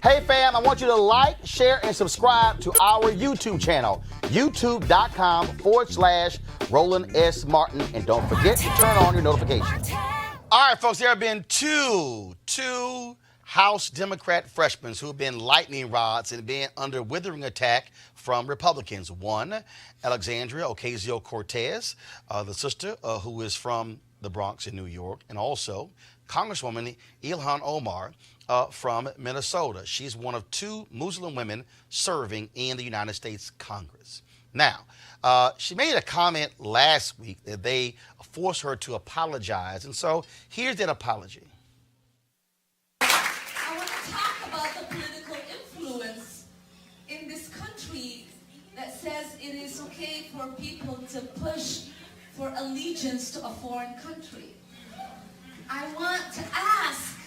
Hey fam, I want you to like, share, and subscribe to our YouTube channel, youtube.com/Roland S. Martin. And don't forget to turn on your notifications. All right, folks, there have been two House Democrat freshmen who have been lightning rods and been under withering attack from Republicans. One, Alexandria Ocasio-Cortez, the sister who is from the Bronx in New York, and also Congresswoman Ilhan Omar from Minnesota. She's one of two Muslim women serving in the United States Congress. Now, she made a comment last week that they forced her to apologize, and so here's that apology. I want to talk about the political influence in this country that says it is okay for people to push for allegiance to a foreign country. I want to ask,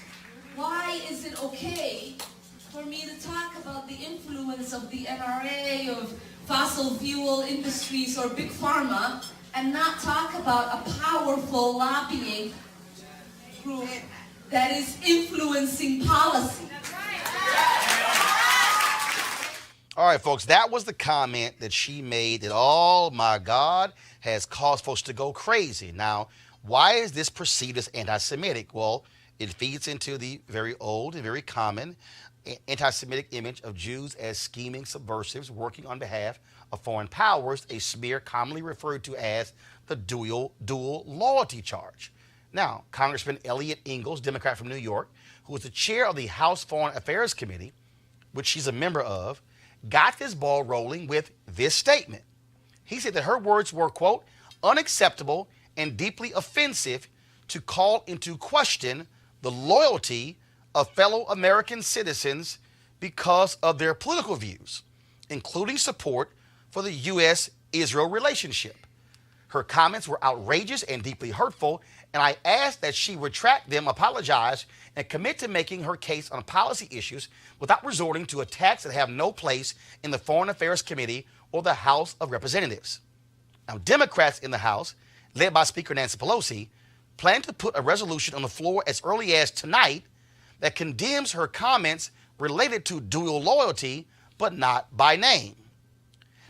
why is it okay for me to talk about the influence of the NRA, of fossil fuel industries, or big pharma, and not talk about a powerful lobbying group that is influencing policy? All right, folks, that was the comment that she made that, oh my God, has caused folks to go crazy. Now, why is this perceived as anti-Semitic? Well, it feeds into the very old and very common anti-Semitic image of Jews as scheming subversives working on behalf of foreign powers, a smear commonly referred to as the dual loyalty charge. Now, Congressman Eliot Ingles, Democrat from New York, who is the chair of the House Foreign Affairs Committee, which she's a member of, got this ball rolling with this statement. He said that her words were, quote, unacceptable and deeply offensive to call into question the loyalty of fellow American citizens because of their political views, including support for the U.S.-Israel relationship. Her comments were outrageous and deeply hurtful, and I asked that she retract them, apologize, and commit to making her case on policy issues without resorting to attacks that have no place in the Foreign Affairs Committee or the House of Representatives. Now, Democrats in the House, led by Speaker Nancy Pelosi, plan to put a resolution on the floor as early as tonight that condemns her comments related to dual loyalty, but not by name.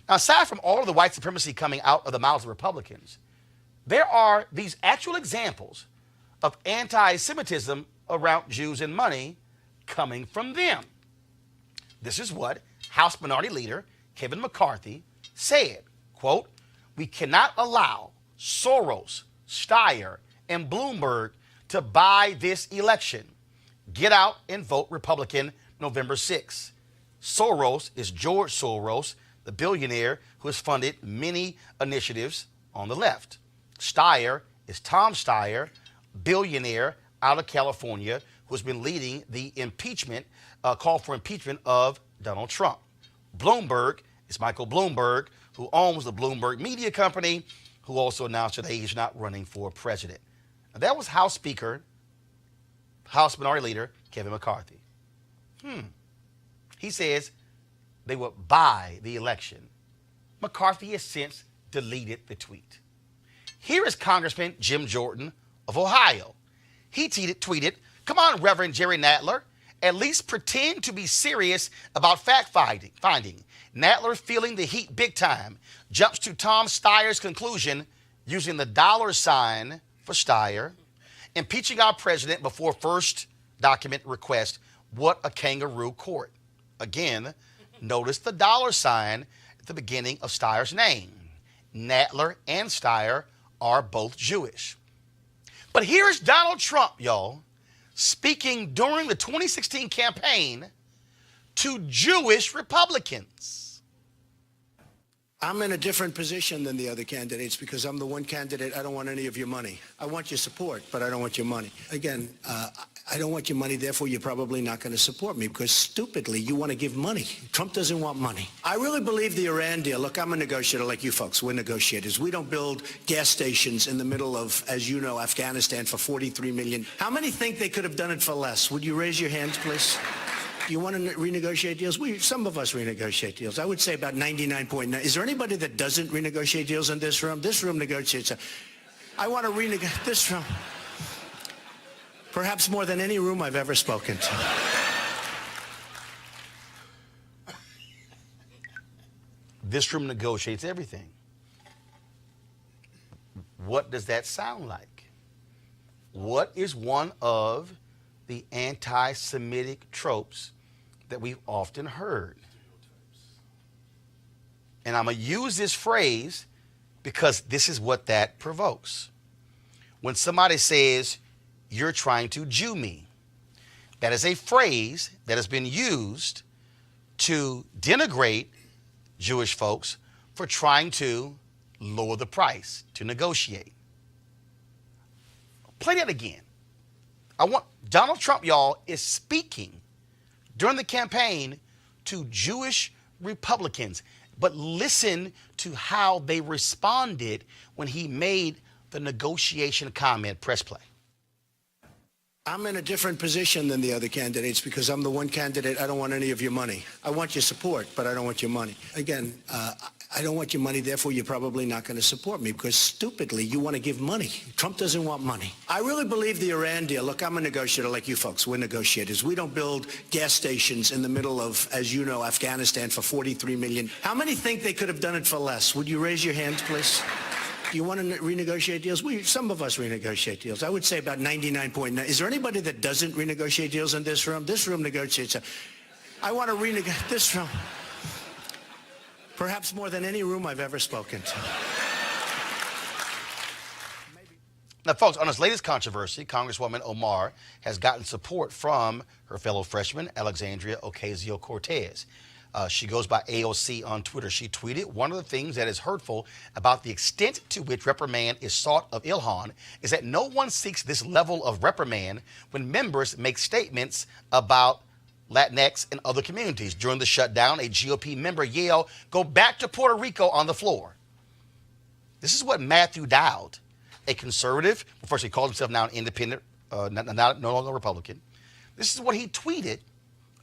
Now, aside from all of the white supremacy coming out of the mouths of Republicans, there are these actual examples of anti-Semitism around Jews and money coming from them. This is what House Minority Leader Kevin McCarthy said, quote, we cannot allow Soros, Steyer, and Bloomberg to buy this election. Get out and vote Republican November 6th. Soros is George Soros, the billionaire who has funded many initiatives on the left. Steyer is Tom Steyer, billionaire out of California, who has been leading the impeachment, call for impeachment of Donald Trump. Bloomberg is Michael Bloomberg, who owns the Bloomberg Media Company, who also announced today he's not running for president. Now, that was House Speaker, House Minority Leader Kevin McCarthy. He says they would buy the election. McCarthy has since deleted the tweet. Here is Congressman Jim Jordan of Ohio. He tweeted, come on, Reverend Jerry Nadler, at least pretend to be serious about fact-finding. Nadler feeling the heat big time, jumps to Tom Steyer's conclusion using the $ for Steyer, impeaching our president before first document request. What a kangaroo court. Again, notice the $ at the beginning of Steyer's name. Nadler and Steyer are both Jewish. But here's Donald Trump, y'all, speaking during the 2016 campaign to Jewish Republicans. I'm in a different position than the other candidates because I'm the one candidate. I don't want any of your money. I want your support, but I don't want your money. Again, I don't want your money. Therefore, you're probably not going to support me because stupidly, you want to give money. Trump doesn't want money. I really believe the Iran deal. Look, I'm a negotiator like you folks. We're negotiators. We don't build gas stations in the middle of, as you know, Afghanistan for $43 million. How many think they could have done it for less? Would you raise your hands, please? You want to renegotiate deals? Some of us renegotiate deals. I would say about 99.9. Is there anybody that doesn't renegotiate deals in this room? This room negotiates. I want to renegotiate this room. Perhaps more than any room I've ever spoken to. this room negotiates everything. What does that sound like? What is one of the anti-Semitic tropes that we've often heard? And I'm going to use this phrase because this is what that provokes. When somebody says, you're trying to Jew me, that is a phrase that has been used to denigrate Jewish folks for trying to lower the price, to negotiate. Play that again. Donald Trump, y'all, is speaking during the campaign to Jewish Republicans. But listen to how they responded when he made the negotiation comment. Press play. I'm in a different position than the other candidates because I'm the one candidate. I don't want any of your money. I want your support, but I don't want your money. Again, I don't want your money. Therefore, you're probably not going to support me because stupidly, you want to give money. Trump doesn't want money. I really believe the Iran deal. Look, I'm a negotiator like you folks. We're negotiators. We don't build gas stations in the middle of, as you know, Afghanistan for $43 million. How many think they could have done it for less? Would you raise your hands, please? You want to renegotiate deals? Some of us renegotiate deals. I would say about 99.9. Is there anybody that doesn't renegotiate deals in this room? This room negotiates. I want to renegotiate this room. Perhaps more than any room I've ever spoken to. Now, folks, on this latest controversy, Congresswoman Omar has gotten support from her fellow freshman, Alexandria Ocasio-Cortez. She goes by AOC on Twitter. She tweeted, one of the things that is hurtful about the extent to which reprimand is sought of Ilhan is that no one seeks this level of reprimand when members make statements about Latinx and other communities. During the shutdown, a GOP member yelled, "Go back to Puerto Rico" on the floor. This is what Matthew Dowd, a conservative, first he called himself now an independent, no longer Republican. This is what he tweeted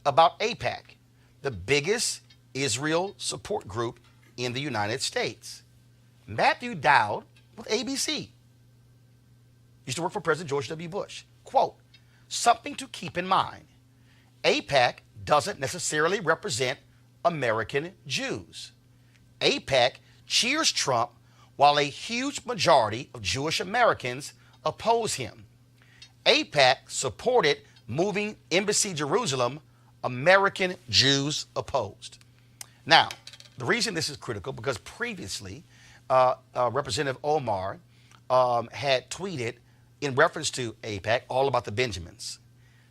about AIPAC, the biggest Israel support group in the United States. Matthew Dowd with ABC. Used to work for President George W. Bush. Quote, something to keep in mind. AIPAC doesn't necessarily represent American Jews. AIPAC cheers Trump while a huge majority of Jewish Americans oppose him. AIPAC supported moving Embassy Jerusalem. American Jews opposed. Now, the reason this is critical because previously Representative Omar had tweeted in reference to AIPAC all about the Benjamins.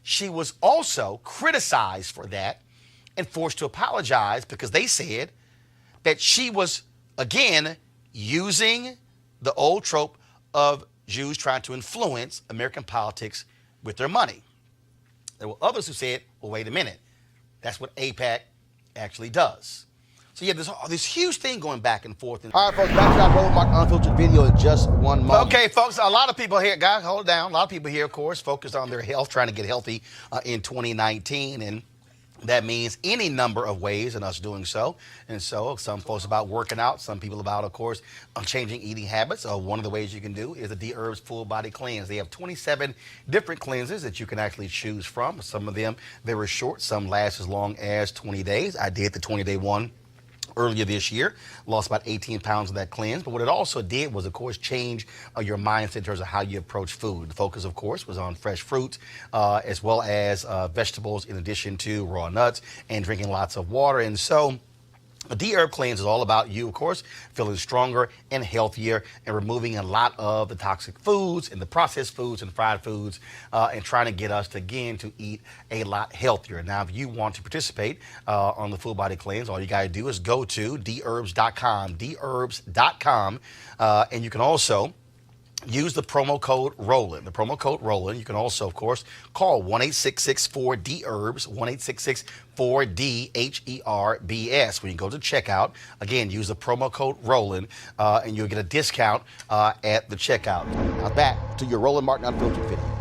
She was also criticized for that and forced to apologize because they said that she was, again, using the old trope of Jews trying to influence American politics with their money. There were others who said, well, wait a minute. That's what AIPAC actually does. So yeah, there's this huge thing going back and forth. All right, folks, back to our Roland Mark Unfiltered video in just one moment. Okay, folks, a lot of people here, guys, hold it down. A lot of people here, of course, focused on their health, trying to get healthy in 2019. And that means any number of ways in us doing so. And so some folks about working out, some people about, of course, changing eating habits. One of the ways you can do is the Dherbs Full Body Cleanse. They have 27 different cleanses that you can actually choose from. Some of them very short, some last as long as 20 days. I did the 20-day one earlier this year, lost about 18 pounds of that cleanse. But what it also did was, of course, change your mindset in terms of how you approach food. The focus, of course, was on fresh fruits as well as vegetables, in addition to raw nuts, and drinking lots of water. And so the Dherb cleanse is all about you, of course, feeling stronger and healthier and removing a lot of the toxic foods and the processed foods and fried foods and trying to get us, again, to eat a lot healthier. Now, if you want to participate on the Full Body Cleanse, all you got to do is go to Dherbs.com, Dherbs.com, and you can also use the promo code Roland. The promo code Roland. You can also, of course, call 1-866-4-DHERBS, 1-866-4-DHERBS. When you go to checkout, again, use the promo code Roland, and you'll get a discount at the checkout. Now back to your Roland Martin Unfiltered video.